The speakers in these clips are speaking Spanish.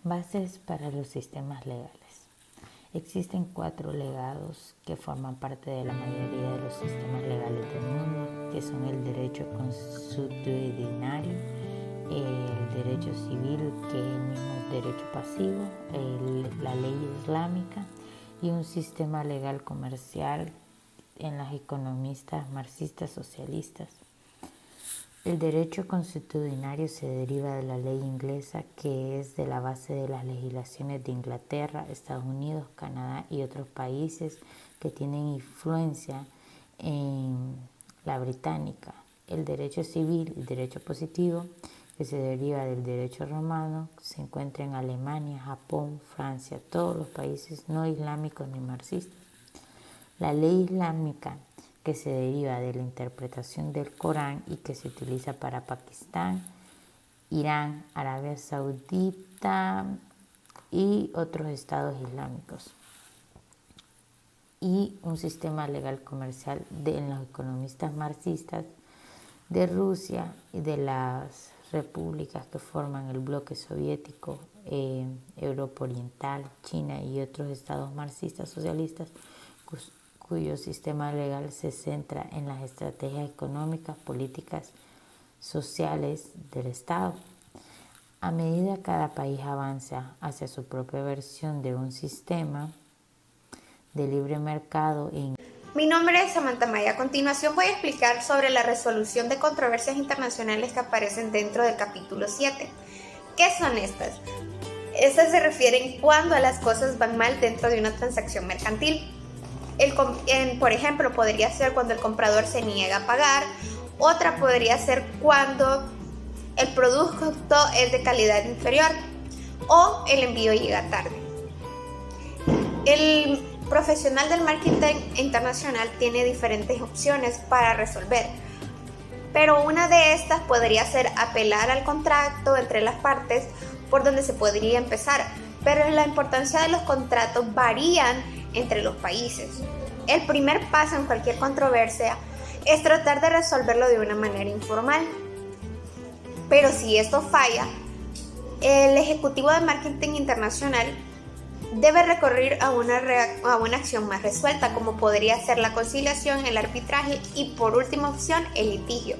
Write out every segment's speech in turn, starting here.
Bases para los sistemas legales. Existen 4 legados que forman parte de la mayoría de los sistemas legales del mundo, que son el derecho consuetudinario, el derecho civil, que es el mismo derecho pasivo, la ley islámica y un sistema legal comercial en las economistas marxistas socialistas. El derecho consuetudinario se deriva de la ley inglesa, que es de la base de las legislaciones de Inglaterra, Estados Unidos, Canadá y otros países que tienen influencia en la británica. El derecho civil, el derecho positivo, que se deriva del derecho romano, se encuentra en Alemania, Japón, Francia, todos los países no islámicos ni marxistas. La ley islámica, que se deriva de la interpretación del Corán y que se utiliza para Pakistán, Irán, Arabia Saudita y otros estados islámicos. Y un sistema legal comercial en los economistas marxistas de Rusia y de las repúblicas que forman el bloque soviético, Europa Oriental, China y otros estados marxistas socialistas, cuyo sistema legal se centra en las estrategias económicas, políticas, sociales del Estado. A medida que cada país avanza hacia su propia versión de un sistema de libre mercado. Mi nombre es Samantha Maya. A continuación voy a explicar sobre la resolución de controversias internacionales que aparecen dentro del capítulo 7. ¿Qué son estas? Estas se refieren cuando las cosas van mal dentro de una transacción mercantil. Por ejemplo, podría ser cuando el comprador se niega a pagar. Otra podría ser cuando el producto es de calidad inferior o el envío llega tarde. El profesional del marketing internacional tiene diferentes opciones para resolver, pero una de estas podría ser apelar al contrato entre las partes, por donde se podría empezar, pero la importancia de los contratos varían entre los países. El primer paso en cualquier controversia es tratar de resolverlo de una manera informal, pero si esto falla, el ejecutivo de marketing internacional debe recurrir a una acción más resuelta, como podría ser la conciliación, el arbitraje y, por última opción, el litigio.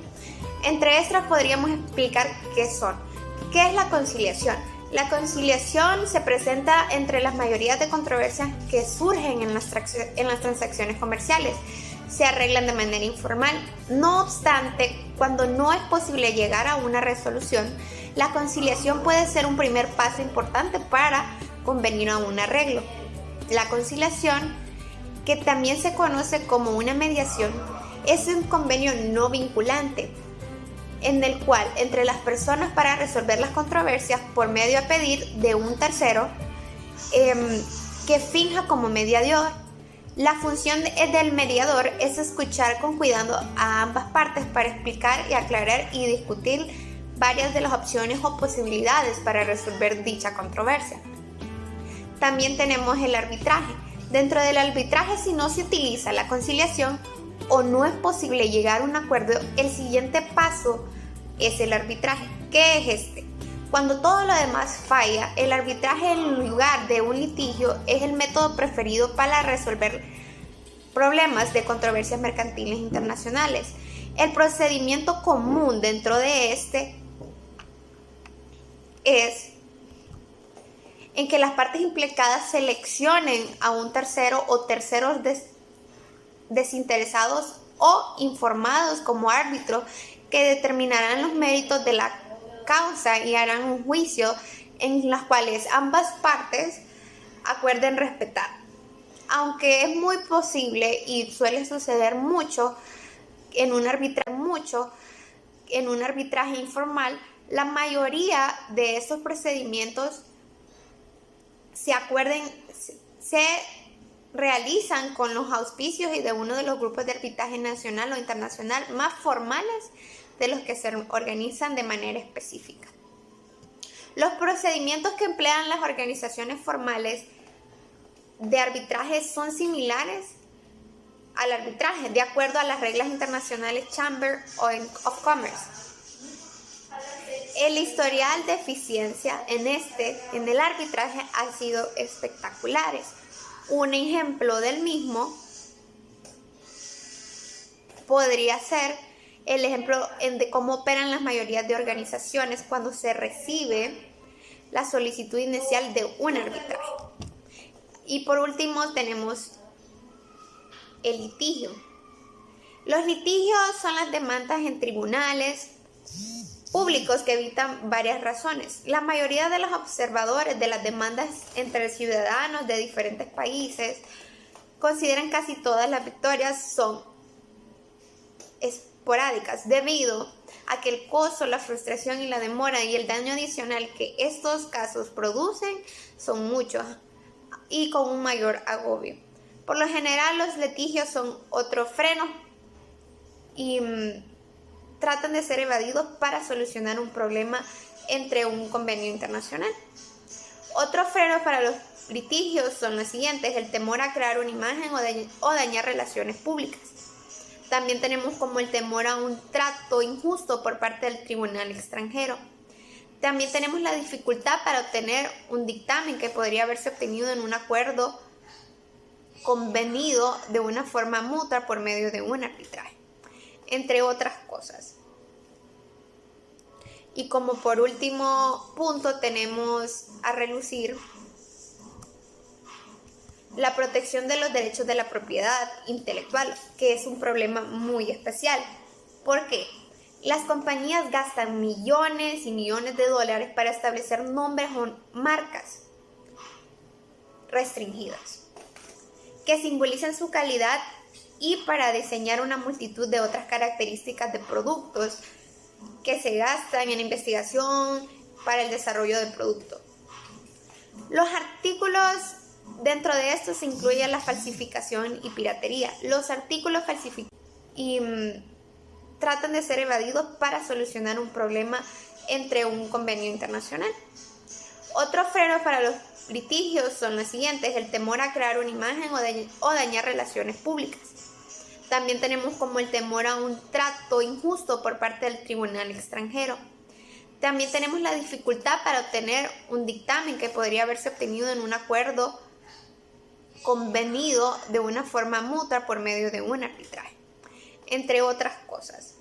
Entre estas podríamos explicar qué son. ¿Qué es la conciliación? La conciliación se presenta entre las mayorías de controversias que surgen en las transacciones comerciales. Se arreglan de manera informal. No obstante, cuando no es posible llegar a una resolución, la conciliación puede ser un primer paso importante para convenir a un arreglo. La conciliación, que también se conoce como una mediación, es un convenio no vinculante, en el cual entre las personas para resolver las controversias por medio a pedir de un tercero que finja como mediador. La función del mediador es escuchar con cuidado a ambas partes para explicar y aclarar y discutir varias de las opciones o posibilidades para resolver dicha controversia. También tenemos el arbitraje. Dentro del arbitraje, si no se utiliza la conciliación o no es posible llegar a un acuerdo, el siguiente paso es el arbitraje. ¿Qué es este? Cuando todo lo demás falla, el arbitraje en lugar de un litigio es el método preferido para resolver problemas de controversias mercantiles internacionales. El procedimiento común dentro de este es en que las partes implicadas seleccionen a un tercero o terceros desinteresados o informados como árbitro que determinarán los méritos de la causa y harán un juicio en las cuales ambas partes acuerden respetar. Aunque es muy posible y suele suceder mucho en un arbitraje informal, la mayoría de estos procedimientos se realizan con los auspicios y de uno de los grupos de arbitraje nacional o internacional más formales de los que se organizan de manera específica. Los procedimientos que emplean las organizaciones formales de arbitraje son similares al arbitraje, de acuerdo a las reglas internacionales Chamber of Commerce. El historial de eficiencia en el arbitraje ha sido espectaculares. Un ejemplo del mismo podría ser el ejemplo de cómo operan las mayorías de organizaciones cuando se recibe la solicitud inicial de un arbitraje. Y por último tenemos el litigio. Los litigios son las demandas en tribunales públicos que evitan varias razones. La mayoría de los observadores de las demandas entre ciudadanos de diferentes países consideran casi todas las victorias son esporádicas debido a que el costo, la frustración y la demora y el daño adicional que estos casos producen son muchos y con un mayor agobio. Por lo general, los litigios son otro freno y tratan de ser evadidos para solucionar un problema entre un convenio internacional. Otros frenos para los litigios son los siguientes: el temor a crear una imagen o dañar relaciones públicas. También tenemos como el temor a un trato injusto por parte del tribunal extranjero. También tenemos la dificultad para obtener un dictamen que podría haberse obtenido en un acuerdo convenido de una forma mutua por medio de un arbitraje, entre otras cosas. Y como por último punto tenemos a relucir la protección de los derechos de la propiedad intelectual, que es un problema muy especial. ¿Por qué? Las compañías gastan millones y millones de dólares para establecer nombres o marcas restringidas que simbolizan su calidad y para diseñar una multitud de otras características de productos que se gastan en investigación para el desarrollo del producto. Los artículos dentro de esto se incluye la falsificación y piratería. Los artículos falsificados tratan de ser evadidos para solucionar un problema entre un convenio internacional. Otros frenos para los litigios son los siguientes: el temor a crear una imagen o dañar relaciones públicas. También tenemos como el temor a un trato injusto por parte del tribunal extranjero. También tenemos la dificultad para obtener un dictamen que podría haberse obtenido en un acuerdo convenido de una forma mutua por medio de un arbitraje, entre otras cosas.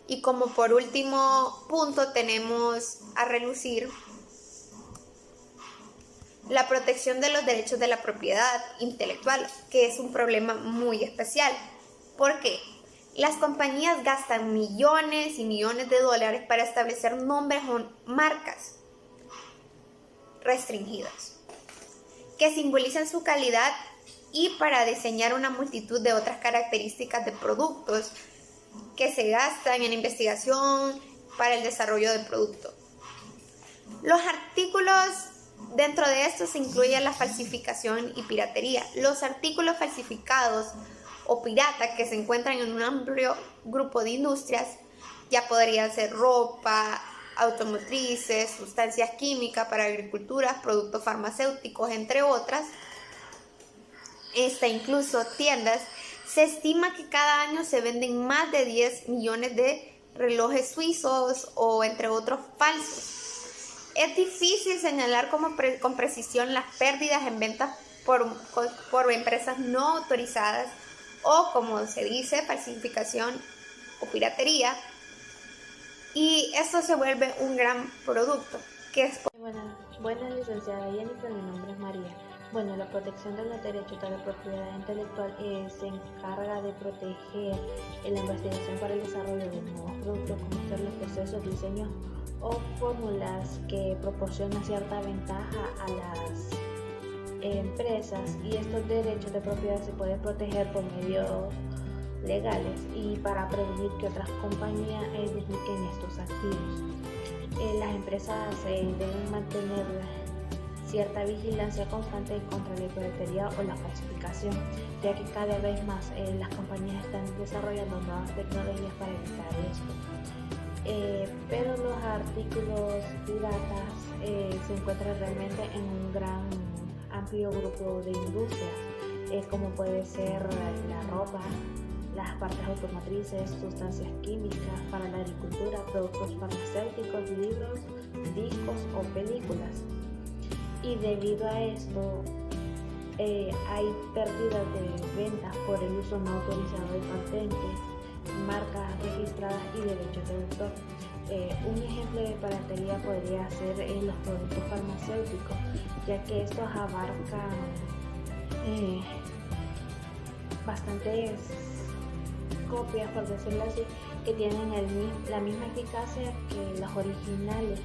Y como por último punto tenemos a relucir la protección de los derechos de la propiedad intelectual, que es un problema muy especial. ¿Por qué? Las compañías gastan millones y millones de dólares para establecer nombres o marcas restringidas que simbolizan su calidad y para diseñar una multitud de otras características de productos que se gastan en investigación para el desarrollo del producto. Los artículos dentro de esto se incluye la falsificación y piratería. Los artículos falsificados o piratas que se encuentran en un amplio grupo de industrias, ya podrían ser ropa, automotrices, sustancias químicas para agricultura, productos farmacéuticos, entre otras, incluso tiendas. Se estima que cada año se venden más de 10 millones de relojes suizos o entre otros falsos. Es difícil señalar con precisión las pérdidas en ventas por empresas no autorizadas o, como se dice, falsificación o piratería, y esto se vuelve un gran producto que es... Buenas, licenciada Jennifer, mi nombre es María. Bueno, la protección de los derechos de la propiedad intelectual se encarga de proteger la investigación para el desarrollo de nuevos productos, conocer los procesos, diseños o fórmulas que proporcionan cierta ventaja a las empresas, y estos derechos de propiedad se pueden proteger por medios legales y para prevenir que otras compañías dupliquen estos activos. Las empresas deben mantener cierta vigilancia constante contra la piratería o la falsificación, ya que cada vez más las compañías están desarrollando nuevas tecnologías para evitar esto. Pero los artículos piratas se encuentran realmente en un gran amplio grupo de industrias, como puede ser la ropa, las partes automotrices, sustancias químicas para la agricultura, productos farmacéuticos, libros, discos o películas. Y debido a esto hay pérdidas de ventas por el uso no autorizado de patentes, marcas registradas y derechos de autor. Un ejemplo de piratería podría ser en los productos farmacéuticos, ya que estos abarcan bastantes copias, por decirlo así, que tienen la misma eficacia que las originales,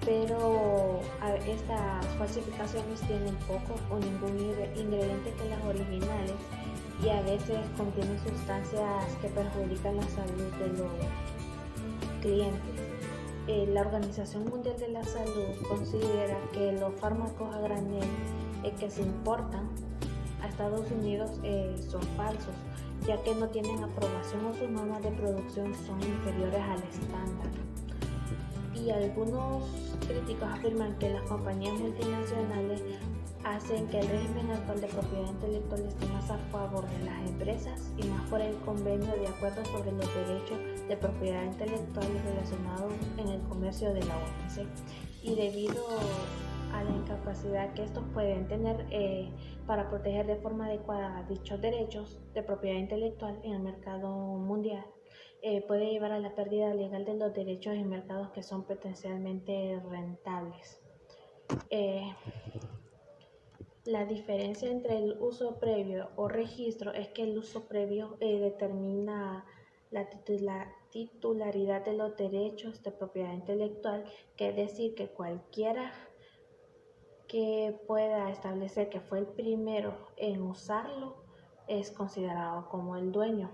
pero estas falsificaciones tienen poco o ningún ingrediente que las originales y a veces contienen sustancias que perjudican la salud de los clientes. La Organización Mundial de la Salud considera que los fármacos a granel que se importan a Estados Unidos son falsos, ya que no tienen aprobación o sus normas de producción son inferiores al estándar. Y algunos críticos afirman que las compañías multinacionales hacen que el régimen actual de propiedad intelectual esté más a favor de las empresas y más por el convenio de acuerdo sobre los derechos de propiedad intelectual relacionados en el comercio de la OMC. Y debido a la incapacidad que estos pueden tener para proteger de forma adecuada dichos derechos de propiedad intelectual en el mercado mundial, puede llevar a la pérdida legal de los derechos en mercados que son potencialmente rentables. La diferencia entre el uso previo o registro es que el uso previo determina la titularidad de los derechos de propiedad intelectual, que es decir, que cualquiera que pueda establecer que fue el primero en usarlo es considerado como el dueño.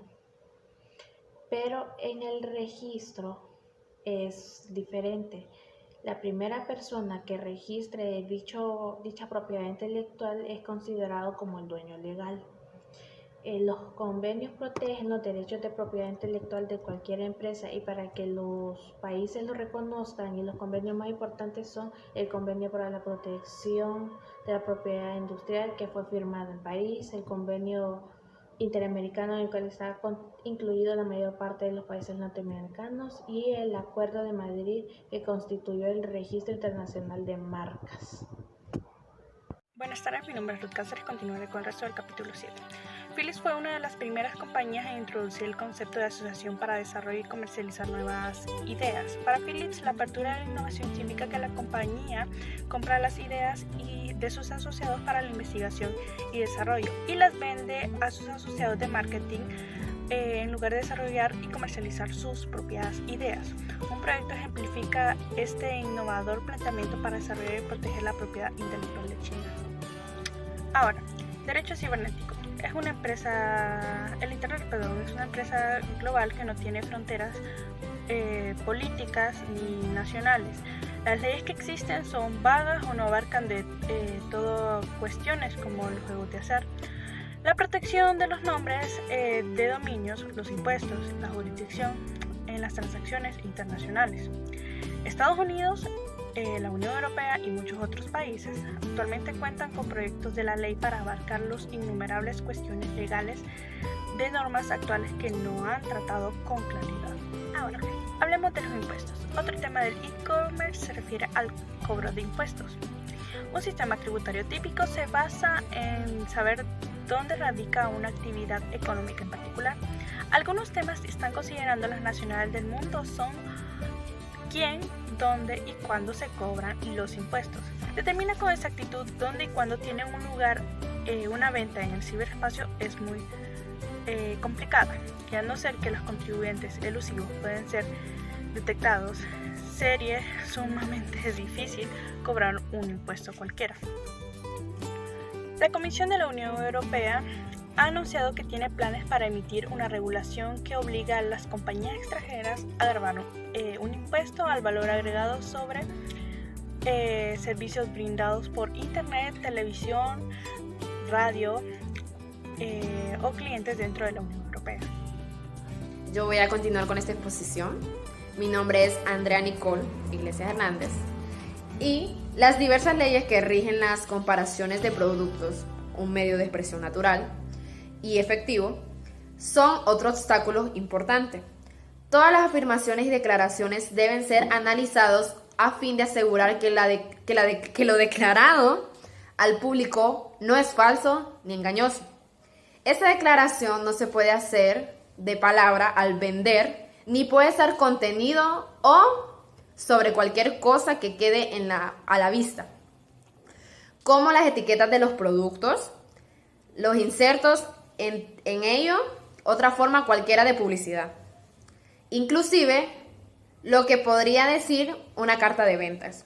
Pero en el registro es diferente. La primera persona que registre dicha propiedad intelectual es considerado como el dueño legal. Los convenios protegen los derechos de propiedad intelectual de cualquier empresa y para que los países lo reconozcan, y los convenios más importantes son el Convenio para la Protección de la Propiedad Industrial, que fue firmado en París, el Convenio Interamericano en el cual está incluido la mayor parte de los países norteamericanos, y el Acuerdo de Madrid, que constituyó el Registro Internacional de Marcas. Buenas tardes, mi nombre es Ruth Cáceres. Continuaré con el resto del capítulo 7. Philips fue una de las primeras compañías en introducir el concepto de asociación para desarrollar y comercializar nuevas ideas. Para Philips, la apertura de la innovación significa que la compañía compra las ideas de sus asociados para la investigación y desarrollo y las vende a sus asociados de marketing en lugar de desarrollar y comercializar sus propias ideas. Un proyecto ejemplifica este innovador planteamiento para desarrollar y proteger la propiedad intelectual de China. Ahora, derecho cibernético. El Internet es una empresa global que no tiene fronteras políticas ni nacionales. Las leyes que existen son vagas o no abarcan de todo cuestiones como los juegos de azar. La protección de los nombres de dominios, los impuestos, la jurisdicción en las transacciones internacionales. Estados Unidos, la Unión Europea y muchos otros países actualmente cuentan con proyectos de la ley para abarcar las innumerables cuestiones legales de normas actuales que no han tratado con claridad. Ahora, hablemos de los impuestos. Otro tema del e-commerce se refiere al cobro de impuestos. Un sistema tributario típico se basa en saber dónde radica una actividad económica en particular. Algunos temas que están considerando las nacionales del mundo son quién, dónde y cuándo se cobran los impuestos. Determina con exactitud dónde y cuándo tiene un lugar una venta en el ciberespacio es muy complicada, y a no ser que los contribuyentes elusivos pueden ser detectados, sería sumamente difícil cobrar un impuesto cualquiera. La Comisión de la Unión Europea ha anunciado que tiene planes para emitir una regulación que obliga a las compañías extranjeras a grabar un impuesto al valor agregado sobre servicios brindados por Internet, televisión, radio o clientes dentro de la Unión Europea. Yo voy a continuar con esta exposición. Mi nombre es Andrea Nicole Iglesias Hernández y las diversas leyes que rigen las comparaciones de productos, un medio de expresión natural y efectivo, son otro obstáculo importante. Todas las afirmaciones y declaraciones deben ser analizados a fin de asegurar que lo declarado al público no es falso ni engañoso. Esta declaración no se puede hacer de palabra al vender, ni puede ser contenido o sobre cualquier cosa que quede a la vista, como las etiquetas de los productos, los insertos en ello, otra forma cualquiera de publicidad. Inclusive, lo que podría decir una carta de ventas.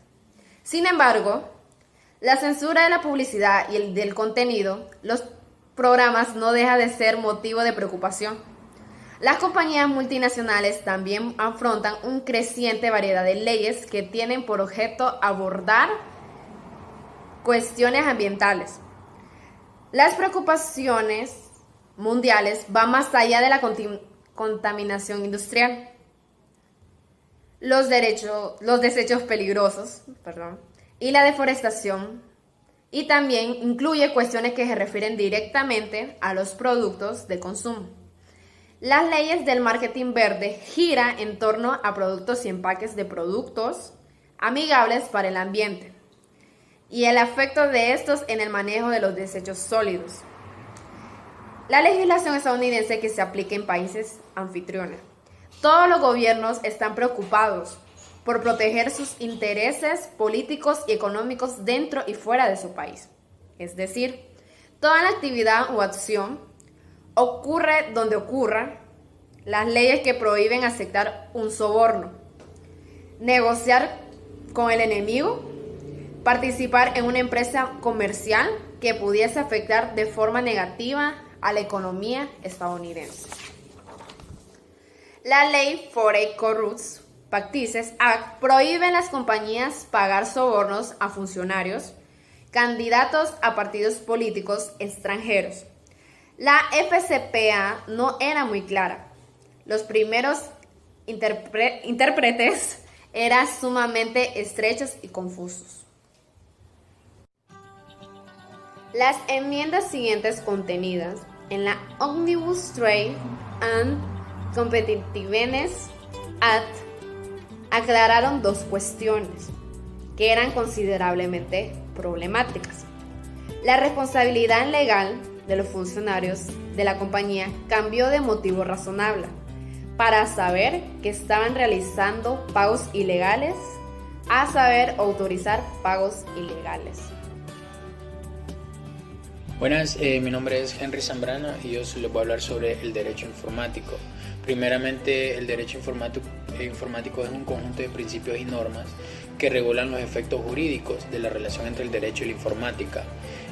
Sin embargo, la censura de la publicidad y el del contenido, los programas no deja de ser motivo de preocupación. Las compañías multinacionales también afrontan una creciente variedad de leyes que tienen por objeto abordar cuestiones ambientales. Las preocupaciones mundiales van más allá de la contaminación industrial, los desechos peligrosos, y la deforestación, y también incluye cuestiones que se refieren directamente a los productos de consumo. Las leyes del marketing verde giran en torno a productos y empaques de productos amigables para el ambiente y el efecto de estos en el manejo de los desechos sólidos. La legislación estadounidense que se aplica en países anfitriones. Todos los gobiernos están preocupados por proteger sus intereses políticos y económicos dentro y fuera de su país. Es decir, toda la actividad o acción ocurre donde ocurra, las leyes que prohíben aceptar un soborno, negociar con el enemigo, participar en una empresa comercial que pudiese afectar de forma negativa a la economía estadounidense. La ley Foreign Corrupt Practices Act prohíbe a las compañías pagar sobornos a funcionarios, candidatos a partidos políticos extranjeros. La FCPA no era muy clara. Los primeros intérpretes eran sumamente estrechos y confusos. Las enmiendas siguientes contenidas en la Omnibus Trade and Competitiveness Act aclararon dos cuestiones que eran considerablemente problemáticas. La responsabilidad legal de los funcionarios de la compañía cambió de motivo razonable para saber que estaban realizando pagos ilegales a saber autorizar pagos ilegales. Buenas, mi nombre es Henry Zambrano y yo les voy a hablar sobre el derecho informático. Primeramente, el derecho informático es un conjunto de principios y normas que regulan los efectos jurídicos de la relación entre el derecho y la informática.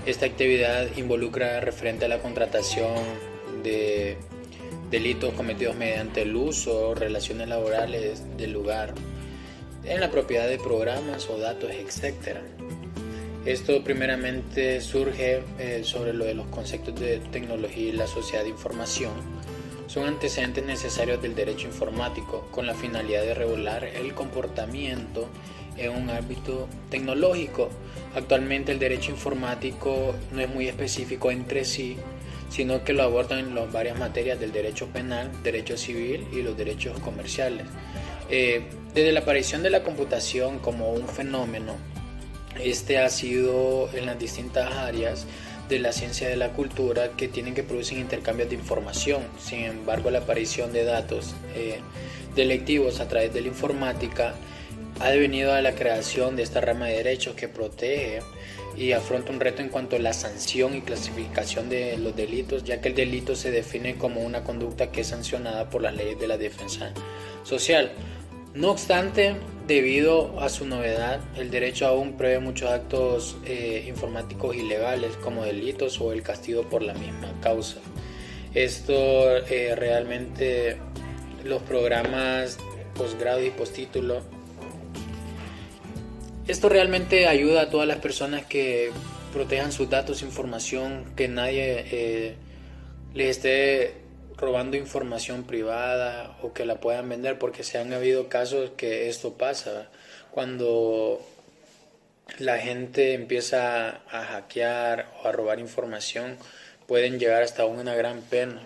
Esta actividad involucra referente a la contratación de delitos cometidos mediante el uso, relaciones laborales del lugar, en la propiedad de programas o datos, etc. Esto primeramente surge sobre lo de los conceptos de tecnología y la sociedad de información. Son antecedentes necesarios del derecho informático con la finalidad de regular el comportamiento en un ámbito tecnológico. Actualmente el derecho informático no es muy específico entre sí, sino que lo abordan en las varias materias del derecho penal, derecho civil y los derechos comerciales. Desde la aparición de la computación como un fenómeno, este ha sido en las distintas áreas de la ciencia de la cultura que tienen que producir intercambios de información. Sin embargo, la aparición de datos delictivos a través de la informática ha devenido a la creación de esta rama de derechos que protege y afronta un reto en cuanto a la sanción y clasificación de los delitos, ya que el delito se define como una conducta que es sancionada por las leyes de la defensa social. No obstante, debido a su novedad, el derecho aún prevé muchos actos informáticos ilegales como delitos o el castigo por la misma causa. Esto realmente los programas posgrado y postítulo, esto realmente ayuda a todas las personas que protejan sus datos, información, que nadie les esté robando información privada o que la puedan vender, porque se han habido casos que esto pasa cuando la gente empieza a hackear o a robar información, pueden llegar hasta una gran pena.